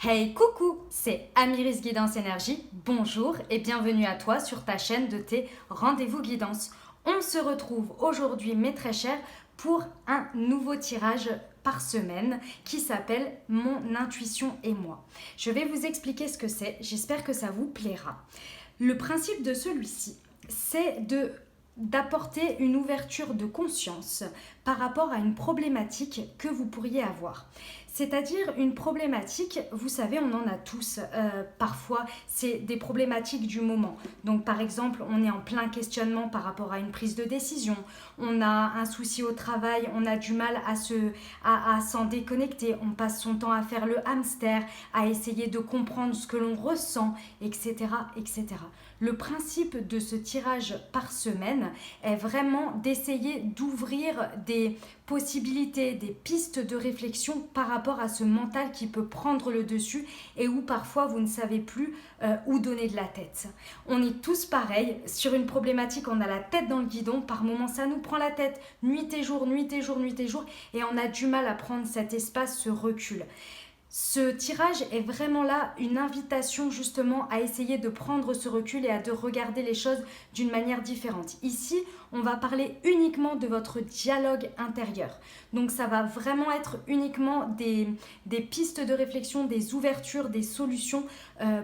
Hey coucou, c'est Amiris Guidance Énergie, bonjour et bienvenue à toi sur ta chaîne de tes rendez-vous guidance. On se retrouve aujourd'hui mes très chers pour un nouveau tirage par semaine qui s'appelle Mon intuition et moi. Je vais vous expliquer ce que c'est, j'espère que ça vous plaira. Le principe de celui-ci, c'est d'apporter une ouverture de conscience par rapport à une problématique que vous pourriez avoir. C'est-à-dire une problématique, vous savez, on en a tous. Parfois, c'est des problématiques du moment. Donc, par exemple, on est en plein questionnement par rapport à une prise de décision. On a un souci au travail, on a du mal à s'en déconnecter. On passe son temps à faire le hamster, à essayer de comprendre ce que l'on ressent, etc., etc. Le principe de ce tirage par semaine est vraiment d'essayer d'ouvrir des possibilités, des pistes de réflexion par rapport à ce mental qui peut prendre le dessus et où parfois vous ne savez plus où donner de la tête. On est tous pareils, sur une problématique on a la tête dans le guidon, par moments ça nous prend la tête, nuit et jour, nuit et jour, nuit et jour, et on a du mal à prendre cet espace, ce recul. Ce tirage est vraiment là une invitation justement à essayer de prendre ce recul et à de regarder les choses d'une manière différente. Ici, on va parler uniquement de votre dialogue intérieur. Donc ça va vraiment être uniquement des pistes de réflexion, des ouvertures, des solutions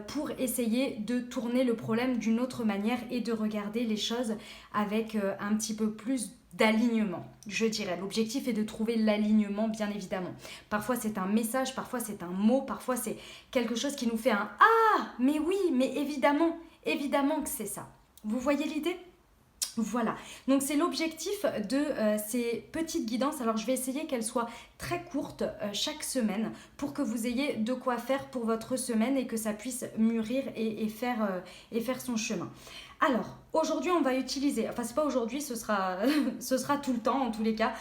pour essayer de tourner le problème d'une autre manière et de regarder les choses avec un petit peu plus d'alignement, je dirais. L'objectif est de trouver l'alignement, bien évidemment. Parfois c'est un message, parfois c'est un mot, parfois c'est quelque chose qui nous fait un «Ah, mais oui, mais évidemment, évidemment que c'est ça». Vous voyez l'idée ? Voilà, donc c'est l'objectif de ces petites guidances. Alors je vais essayer qu'elles soient très courtes chaque semaine pour que vous ayez de quoi faire pour votre semaine et que ça puisse mûrir et faire son chemin. Alors, aujourd'hui, on va utiliser, enfin c'est pas aujourd'hui, ce sera, ce sera tout le temps en tous les cas,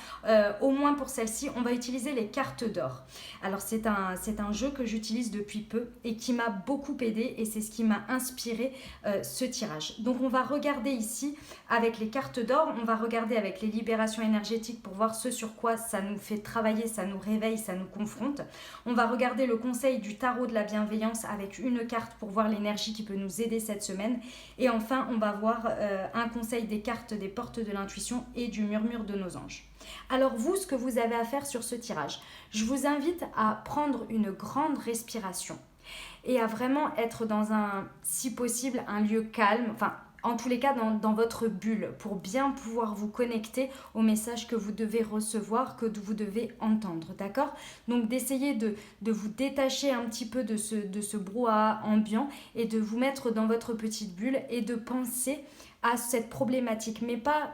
au moins pour celle-ci, on va utiliser les cartes d'or. Alors c'est un jeu que j'utilise depuis peu et qui m'a beaucoup aidé et c'est ce qui m'a inspiré ce tirage. Donc on va regarder ici avec les cartes d'or, on va regarder avec les libérations énergétiques pour voir ce sur quoi ça nous fait travailler, ça nous réveille, ça nous confronte. On va regarder le conseil du tarot de la bienveillance avec une carte pour voir l'énergie qui peut nous aider cette semaine. Et enfin, on va voir un conseil des cartes des portes de l'intuition et du murmure de nos anges. Alors vous, ce que vous avez à faire sur ce tirage, je vous invite à prendre une grande respiration et à vraiment être dans si possible, un lieu calme, enfin en tous les cas dans votre bulle pour bien pouvoir vous connecter au message que vous devez recevoir, que vous devez entendre, d'accord ? Donc d'essayer de vous détacher un petit peu de ce brouhaha ambiant et de vous mettre dans votre petite bulle et de penser à cette problématique, mais pas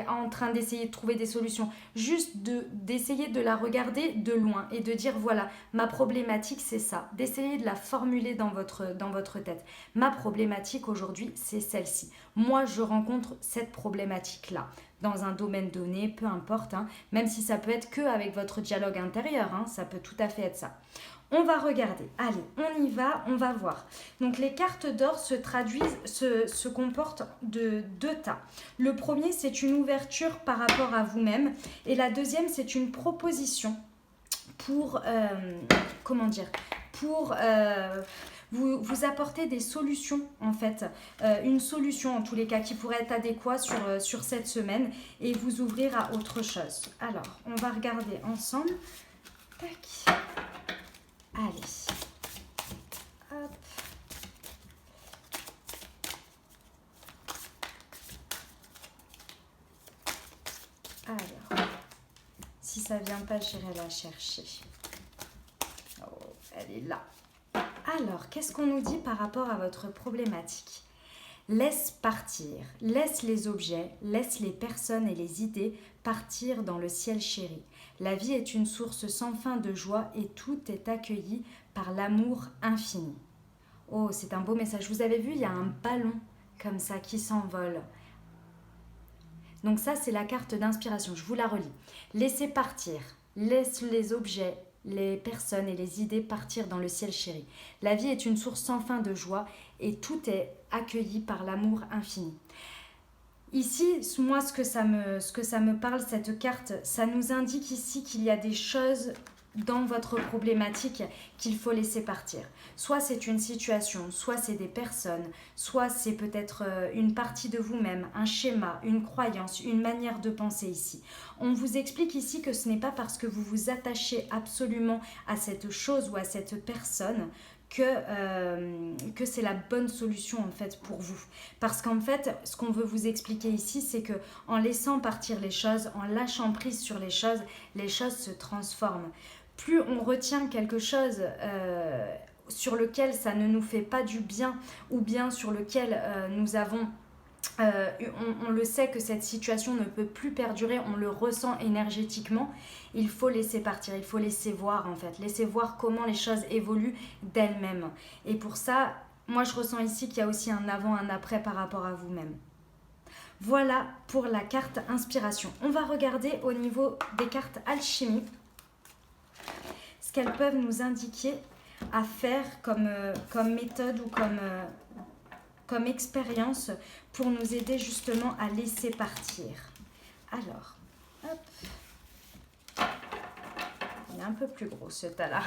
en train d'essayer de trouver des solutions, juste d'essayer de la regarder de loin et de dire voilà, ma problématique c'est ça, d'essayer de la formuler dans votre tête. Ma problématique aujourd'hui c'est celle-ci. Moi je rencontre cette problématique-là dans un domaine donné, peu importe, hein, même si ça peut être que avec votre dialogue intérieur, hein, ça peut tout à fait être ça. On va regarder, allez, on y va, on va voir. Donc les cartes d'or se comportent de deux tas. Le premier, c'est une ouverture par rapport à vous-même et la deuxième, c'est une proposition pour, vous apporter des solutions en fait, une solution en tous les cas qui pourrait être adéquate sur cette semaine et vous ouvrir à autre chose. Alors, on va regarder ensemble. Tac. Allez, hop. Alors, si ça vient pas, j'irai la chercher. Oh, elle est là. Alors, qu'est-ce qu'on nous dit par rapport à votre problématique ? Laisse partir, laisse les objets, laisse les personnes et les idées partir dans le ciel chéri. La vie est une source sans fin de joie et tout est accueilli par l'amour infini. Oh, c'est un beau message. Vous avez vu, il y a un ballon comme ça qui s'envole. Donc ça, c'est la carte d'inspiration. Je vous la relis. Laissez partir, laisse les objets, les personnes et les idées partir dans le ciel chéri. La vie est une source sans fin de joie et tout est accueilli par l'amour infini. Ici, moi, ce que ça me parle, cette carte, ça nous indique ici qu'il y a des choses dans votre problématique qu'il faut laisser partir. Soit c'est une situation, soit c'est des personnes, soit c'est peut-être une partie de vous-même, un schéma, une croyance, une manière de penser ici. On vous explique ici que ce n'est pas parce que vous vous attachez absolument à cette chose ou à cette personne que c'est la bonne solution en fait pour vous. Parce qu'en fait, ce qu'on veut vous expliquer ici, c'est que en laissant partir les choses, en lâchant prise sur les choses se transforment. Plus on retient quelque chose sur lequel ça ne nous fait pas du bien, ou bien sur lequel nous avons on le sait que cette situation ne peut plus perdurer, on le ressent énergétiquement, il faut laisser partir, il faut laisser voir en fait, laisser voir comment les choses évoluent d'elles-mêmes. Et pour ça, moi je ressens ici qu'il y a aussi un avant, un après par rapport à vous-même. Voilà pour la carte inspiration. On va regarder au niveau des cartes alchimie, ce qu'elles peuvent nous indiquer à faire comme méthode ou comme expérience pour nous aider justement à laisser partir. Alors, hop. Il est un peu plus gros ce tas-là.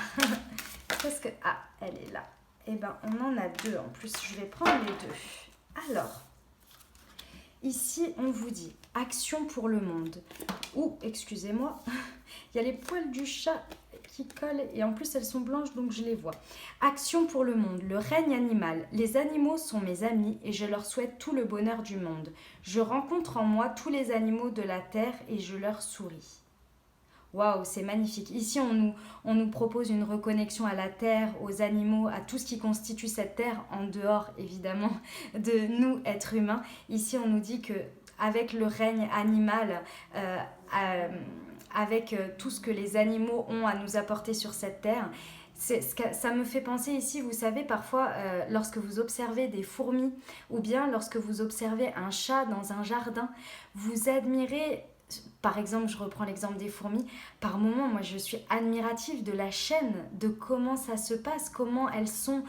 Parce que, ah, elle est là. Eh bien, on en a deux en plus. Je vais prendre les deux. Alors, ici, on vous dit action pour le monde. Ou, excusez-moi, il y a les poils du chat qui collent et en plus elles sont blanches donc je les vois. Action pour le monde, le règne animal. Les animaux sont mes amis et je leur souhaite tout le bonheur du monde. Je rencontre en moi tous les animaux de la terre et je leur souris. Waouh, c'est magnifique. Ici, on nous propose une reconnexion à la terre, aux animaux, à tout ce qui constitue cette terre, en dehors évidemment de nous, êtres humains. Ici, on nous dit que avec le règne animal, avec tout ce que les animaux ont à nous apporter sur cette terre, ça me fait penser ici, vous savez, parfois lorsque vous observez des fourmis ou bien lorsque vous observez un chat dans un jardin, vous admirez. Par exemple, je reprends l'exemple des fourmis. Par moments, moi, je suis admirative de la chaîne, de comment ça se passe, comment elles sont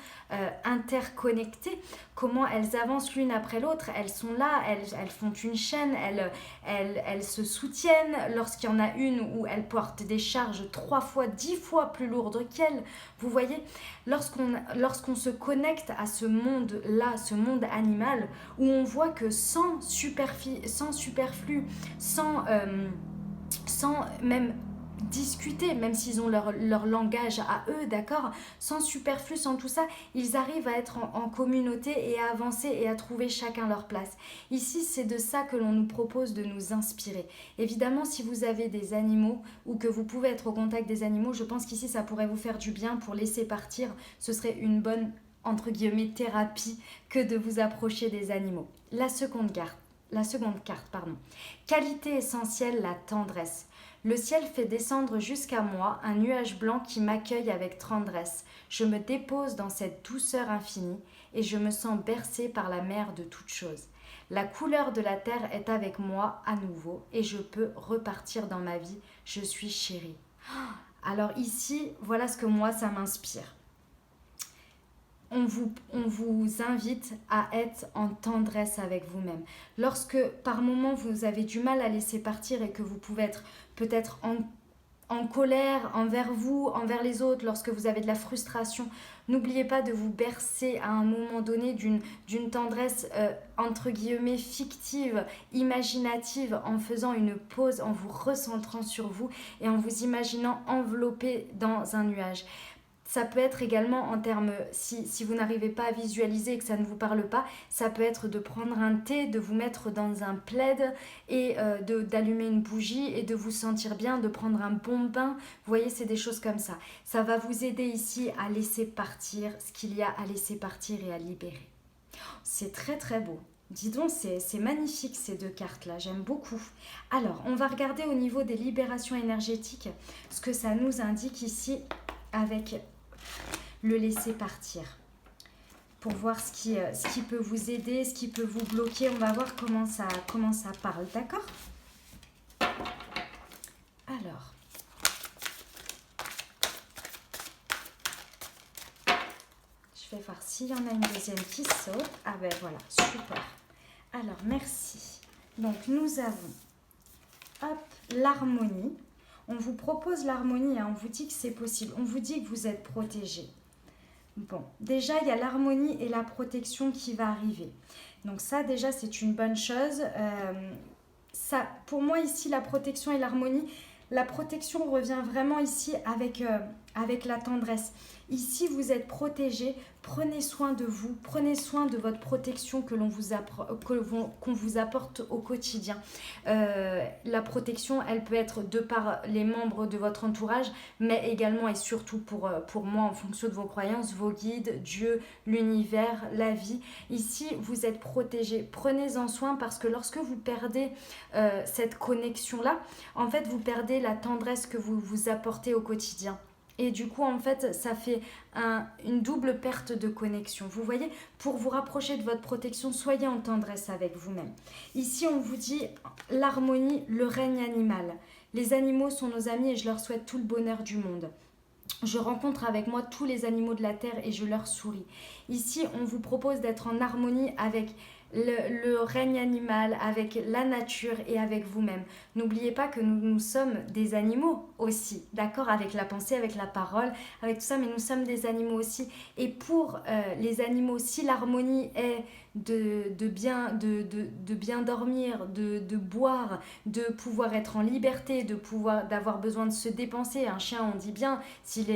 interconnectées, comment elles avancent l'une après l'autre. Elles sont là, elles font une chaîne, elles se soutiennent. Lorsqu'il y en a une où elles portent des charges 3 fois, 10 fois plus lourdes qu'elles, vous voyez, lorsqu'on se connecte à ce monde-là, ce monde animal, où on voit que sans superflu, sans même discuter, même s'ils ont leur langage à eux, d'accord, sans superflu, sans tout ça, ils arrivent à être en communauté et à avancer et à trouver chacun leur place. Ici, c'est de ça que l'on nous propose de nous inspirer. Évidemment, si vous avez des animaux ou que vous pouvez être au contact des animaux, je pense qu'ici, ça pourrait vous faire du bien pour laisser partir. Ce serait une bonne, entre guillemets, thérapie que de vous approcher des animaux. La seconde carte. Qualité essentielle, la tendresse. Le ciel fait descendre jusqu'à moi un nuage blanc qui m'accueille avec tendresse. Je me dépose dans cette douceur infinie et je me sens bercée par la mer de toutes choses. La couleur de la terre est avec moi à nouveau et je peux repartir dans ma vie. Je suis chérie. Alors ici, voilà ce que moi, ça m'inspire. On vous invite à être en tendresse avec vous-même. Lorsque par moment vous avez du mal à laisser partir et que vous pouvez être peut-être en colère envers vous, envers les autres, lorsque vous avez de la frustration, n'oubliez pas de vous bercer à un moment donné d'une tendresse entre guillemets fictive, imaginative, en faisant une pause, en vous recentrant sur vous et en vous imaginant enveloppé dans un nuage. Ça peut être également en termes, si vous n'arrivez pas à visualiser et que ça ne vous parle pas, ça peut être de prendre un thé, de vous mettre dans un plaid et d'allumer une bougie et de vous sentir bien, de prendre un bon bain. Vous voyez, c'est des choses comme ça. Ça va vous aider ici à laisser partir ce qu'il y a à laisser partir et à libérer. C'est très très beau. Dis donc, c'est magnifique ces deux cartes-là, j'aime beaucoup. Alors, on va regarder au niveau des libérations énergétiques ce que ça nous indique ici avec le laisser partir pour voir ce qui peut vous aider, ce qui peut vous bloquer. On va voir comment ça parle, d'accord? Alors, je vais voir s'il y en a une deuxième qui saute. Ah ben voilà, super. Alors, merci. Donc, nous avons, hop, l'harmonie. On vous propose l'harmonie, hein, on vous dit que c'est possible, on vous dit que vous êtes protégé. Bon, déjà, il y a l'harmonie et la protection qui va arriver. Donc ça, déjà, c'est une bonne chose. Ça, pour moi, ici, la protection et l'harmonie, la protection revient vraiment ici avec la tendresse. Ici, vous êtes protégé. Prenez soin de vous. Prenez soin de votre protection qu'on vous apporte au quotidien. La protection, elle peut être de par les membres de votre entourage, mais également et surtout pour moi, en fonction de vos croyances, vos guides, Dieu, l'univers, la vie. Ici, vous êtes protégé. Prenez-en soin parce que lorsque vous perdez cette connexion-là, en fait, vous perdez la tendresse que vous vous apportez au quotidien. Et du coup, en fait, ça fait une double perte de connexion. Vous voyez, pour vous rapprocher de votre protection, soyez en tendresse avec vous-même. Ici, on vous dit l'harmonie, le règne animal. Les animaux sont nos amis et je leur souhaite tout le bonheur du monde. Je rencontre avec moi tous les animaux de la terre et je leur souris. Ici, on vous propose d'être en harmonie avec le règne animal, avec la nature et avec vous-même. N'oubliez pas que nous sommes des animaux aussi, d'accord? Avec la pensée, avec la parole, avec tout ça, mais nous sommes des animaux aussi. Et pour les animaux, si l'harmonie est de bien dormir, de boire, de pouvoir être en liberté, d'avoir besoin de se dépenser. Un chien, on dit bien, s'il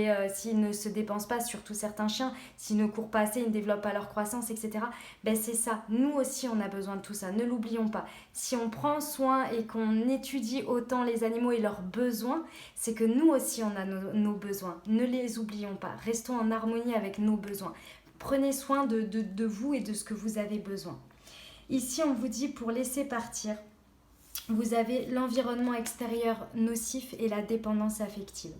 ne se dépense pas, surtout certains chiens, s'ils ne courent pas assez, ils ne développent pas leur croissance, etc. Ben c'est ça, nous aussi on a besoin de tout ça, ne l'oublions pas. Si on prend soin et qu'on étudie autant les animaux et leurs besoins, c'est que nous aussi on a nos besoins. Ne les oublions pas, restons en harmonie avec nos besoins. Prenez soin de vous et de ce que vous avez besoin. Ici, on vous dit pour laisser partir, vous avez l'environnement extérieur nocif et la dépendance affective.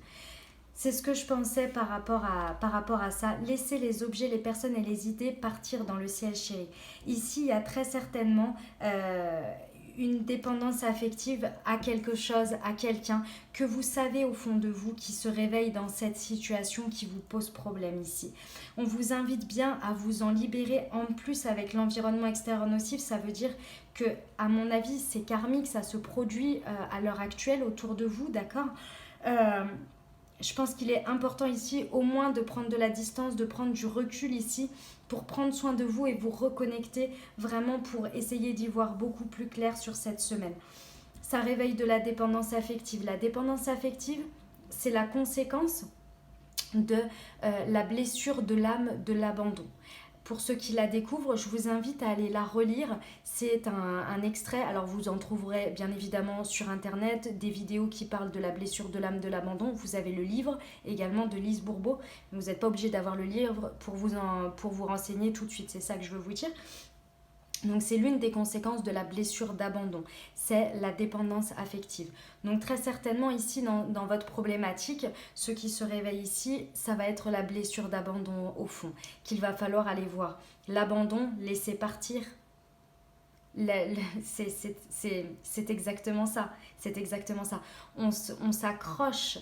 C'est ce que je pensais par rapport à ça. Laissez les objets, les personnes et les idées partir dans le ciel chéri. Ici, il y a très certainement une dépendance affective à quelque chose, à quelqu'un que vous savez au fond de vous qui se réveille dans cette situation qui vous pose problème ici. On vous invite bien à vous en libérer. En plus, avec l'environnement extérieur nocif, ça veut dire que, à mon avis, c'est karmique, ça se produit à l'heure actuelle autour de vous, d'accord ? Je pense qu'il est important ici au moins de prendre de la distance, de prendre du recul ici pour prendre soin de vous et vous reconnecter vraiment pour essayer d'y voir beaucoup plus clair sur cette semaine. Ça réveille de la dépendance affective. La dépendance affective, c'est la conséquence de la blessure de l'âme de l'abandon. Pour ceux qui la découvrent, je vous invite à aller la relire. C'est un extrait, alors vous en trouverez bien évidemment sur internet, des vidéos qui parlent de la blessure de l'âme de l'abandon. Vous avez le livre également de Lise Bourbeau. Vous n'êtes pas obligé d'avoir le livre pour vous renseigner tout de suite, c'est ça que je veux vous dire. Donc c'est l'une des conséquences de la blessure d'abandon, c'est la dépendance affective. Donc très certainement ici dans votre problématique, ce qui se réveille ici, ça va être la blessure d'abandon au fond, qu'il va falloir aller voir. L'abandon, laisser partir, c'est exactement ça. C'est exactement ça. On s'accroche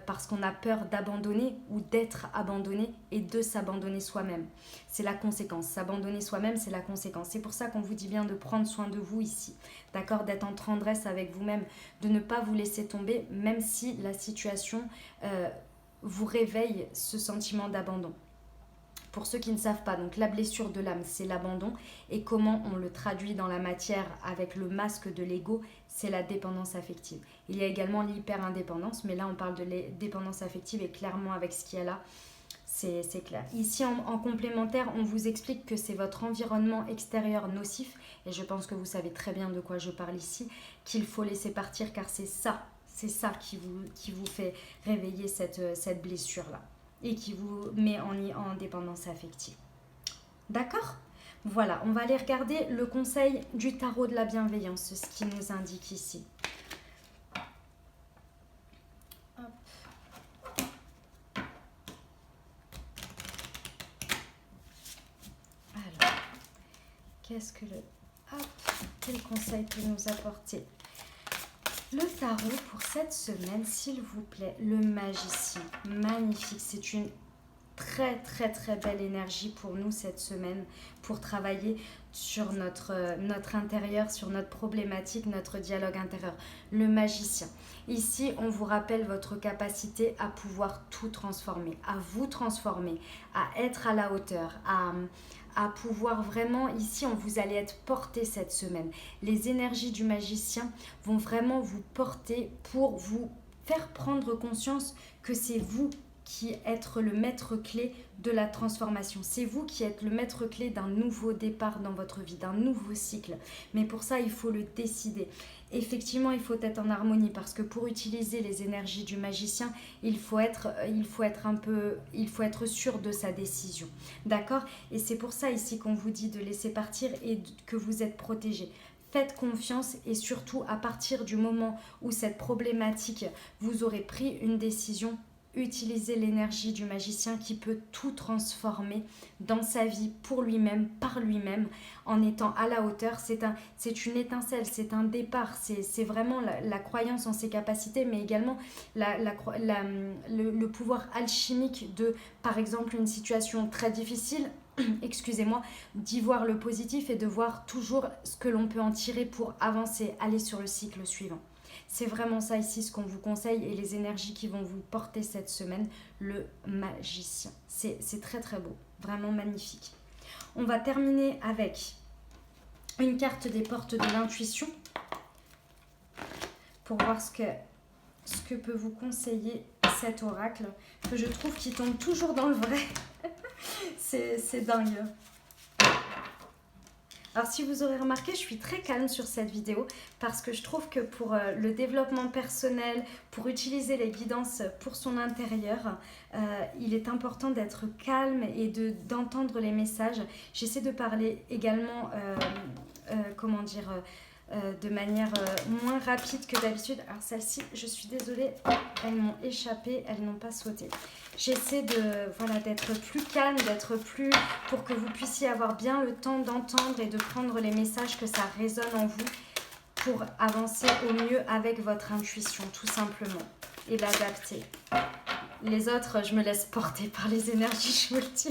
parce qu'on a peur d'abandonner ou d'être abandonné et de s'abandonner soi-même. C'est la conséquence. S'abandonner soi-même, c'est la conséquence. C'est pour ça qu'on vous dit bien de prendre soin de vous ici. D'accord ? D'être en tendresse avec vous-même, de ne pas vous laisser tomber, même si la situation vous réveille ce sentiment d'abandon. Pour ceux qui ne savent pas, donc la blessure de l'âme, c'est l'abandon. Et comment on le traduit dans la matière avec le masque de l'ego, c'est la dépendance affective. Il y a également l'hyper-indépendance, mais là on parle de dépendance affective et clairement avec ce qu'il y a là, c'est clair. Ici en complémentaire, on vous explique que c'est votre environnement extérieur nocif, et je pense que vous savez très bien de quoi je parle ici, qu'il faut laisser partir car c'est ça qui vous fait réveiller cette blessure-là. Et qui vous met en dépendance affective. D'accord ? Voilà, on va aller regarder le conseil du tarot de la bienveillance, ce qui nous indique ici. Hop. Alors, qu'est-ce que quel conseil peut nous apporter le tarot pour cette semaine, s'il vous plaît? Le magicien, magnifique, c'est une très très très belle énergie pour nous cette semaine pour travailler sur notre intérieur, sur notre problématique, notre dialogue intérieur. Le magicien. Ici, on vous rappelle votre capacité à pouvoir tout transformer, à vous transformer, à être à la hauteur, à pouvoir vraiment, ici, vous allez être porté cette semaine. Les énergies du magicien vont vraiment vous porter pour vous faire prendre conscience que c'est vous qui êtes le maître clé de la transformation. C'est vous qui êtes le maître clé d'un nouveau départ dans votre vie, d'un nouveau cycle. Mais pour ça, il faut le décider. Effectivement, il faut être en harmonie parce que pour utiliser les énergies du magicien, il faut être sûr de sa décision. D'accord? Et c'est pour ça ici qu'on vous dit de laisser partir et que vous êtes protégé. Faites confiance et surtout à partir du moment où cette problématique, vous aurez pris une décision, utilisez l'énergie du magicien qui peut tout transformer dans sa vie pour lui-même, par lui-même, en étant à la hauteur. C'est une étincelle, c'est un départ, c'est vraiment la croyance en ses capacités, mais également le pouvoir alchimique de, par exemple, une situation très difficile, excusez-moi, d'y voir le positif et de voir toujours ce que l'on peut en tirer pour avancer, aller sur le cycle suivant. C'est vraiment ça ici ce qu'on vous conseille et les énergies qui vont vous porter cette semaine, le magicien. C'est très très beau, vraiment magnifique. On va terminer avec une carte des portes de l'intuition pour voir ce que peut vous conseiller cet oracle que je trouve qui tombe toujours dans le vrai. C'est dingue. Alors si vous aurez remarqué, je suis très calme sur cette vidéo parce que je trouve que pour le développement personnel, pour utiliser les guidances pour son intérieur, il est important d'être calme et d'entendre les messages. J'essaie de parler également, de manière moins rapide que d'habitude. Alors celle-ci, je suis désolée, elles m'ont échappé, elles n'ont pas sauté. J'essaie d'être plus calme, pour que vous puissiez avoir bien le temps d'entendre et de prendre les messages, que ça résonne en vous pour avancer au mieux avec votre intuition, tout simplement, et l'adapter. Les autres, je me laisse porter par les énergies, je vous le dis.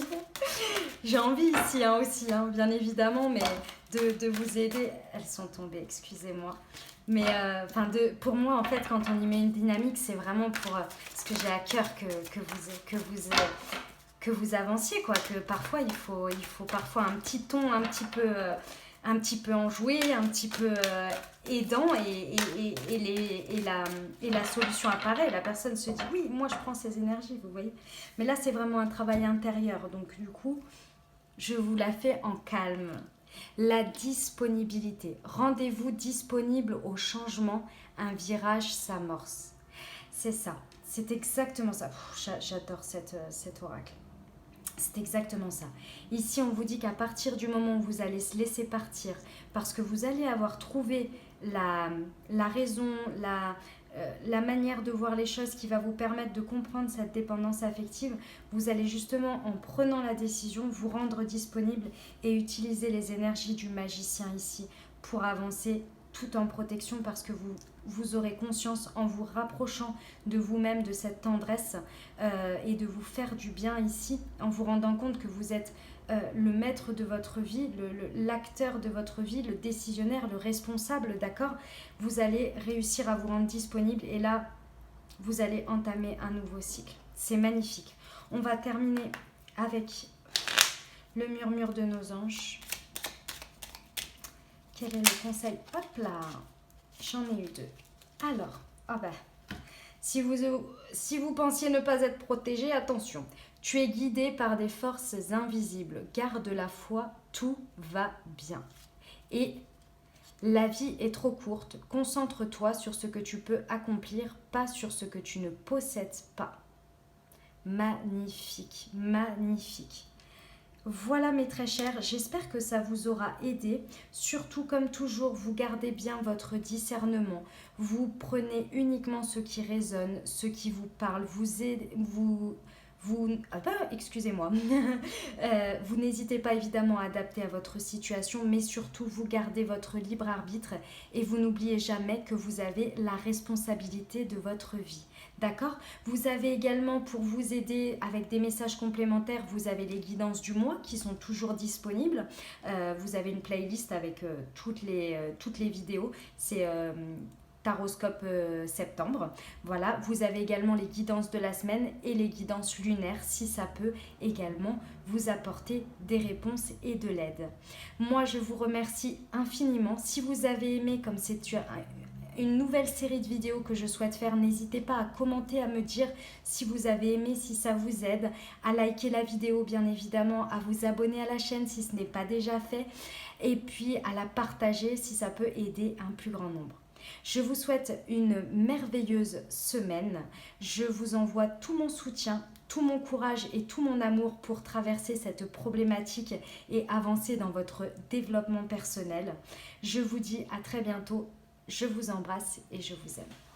J'ai envie ici aussi, bien évidemment, mais de vous aider. Elles sont tombées, excusez-moi. Mais pour moi, en fait, quand on y met une dynamique, c'est vraiment parce que j'ai à cœur que vous avanciez, quoi. Que parfois, il faut parfois un petit ton un petit peu enjoué, un petit peu aidant et la solution apparaît. La personne se dit, oui, moi, je prends ces énergies, vous voyez. Mais là, c'est vraiment un travail intérieur. Donc, du coup, je vous la fais en calme. La disponibilité. Rendez-vous disponible au changement, un virage s'amorce. C'est ça, c'est exactement ça. J'adore cet oracle. C'est exactement ça. Ici, on vous dit qu'à partir du moment où vous allez se laisser partir, parce que vous allez avoir trouvé la raison, la manière de voir les choses qui va vous permettre de comprendre cette dépendance affective, vous allez justement, en prenant la décision, vous rendre disponible et utiliser les énergies du magicien ici pour avancer tout en protection, parce que vous aurez conscience, en vous rapprochant de vous-même, de cette tendresse et de vous faire du bien ici, en vous rendant compte que vous êtes le maître de votre vie, l'acteur de votre vie, le décisionnaire, le responsable, d'accord? Vous allez réussir à vous rendre disponible et là, vous allez entamer un nouveau cycle. C'est magnifique. On va terminer avec le murmure de nos anges. Quel est le conseil? Hop là, j'en ai eu deux. Alors, si vous pensiez ne pas être protégé, attention. Tu es guidé par des forces invisibles. Garde la foi, tout va bien. Et la vie est trop courte. Concentre-toi sur ce que tu peux accomplir, pas sur ce que tu ne possèdes pas. Magnifique, magnifique. Voilà mes très chers, j'espère que ça vous aura aidé. Surtout, comme toujours, vous gardez bien votre discernement. Vous prenez uniquement ce qui résonne, ce qui vous parle. excusez-moi. Vous n'hésitez pas évidemment à adapter à votre situation, mais surtout vous gardez votre libre arbitre et vous n'oubliez jamais que vous avez la responsabilité de votre vie. D'accord? Vous avez également, pour vous aider avec des messages complémentaires, vous avez les guidances du mois qui sont toujours disponibles. Vous avez une playlist avec toutes les vidéos. C'est Taroscope septembre. Voilà, vous avez également les guidances de la semaine et les guidances lunaires si ça peut également vous apporter des réponses et de l'aide. Moi, je vous remercie infiniment. Si vous avez aimé, comme c'est une nouvelle série de vidéos que je souhaite faire, n'hésitez pas à commenter, à me dire si vous avez aimé, si ça vous aide, à liker la vidéo bien évidemment, à vous abonner à la chaîne si ce n'est pas déjà fait et puis à la partager si ça peut aider un plus grand nombre. Je vous souhaite une merveilleuse semaine. Je vous envoie tout mon soutien, tout mon courage et tout mon amour pour traverser cette problématique et avancer dans votre développement personnel. Je vous dis à très bientôt. Je vous embrasse et je vous aime.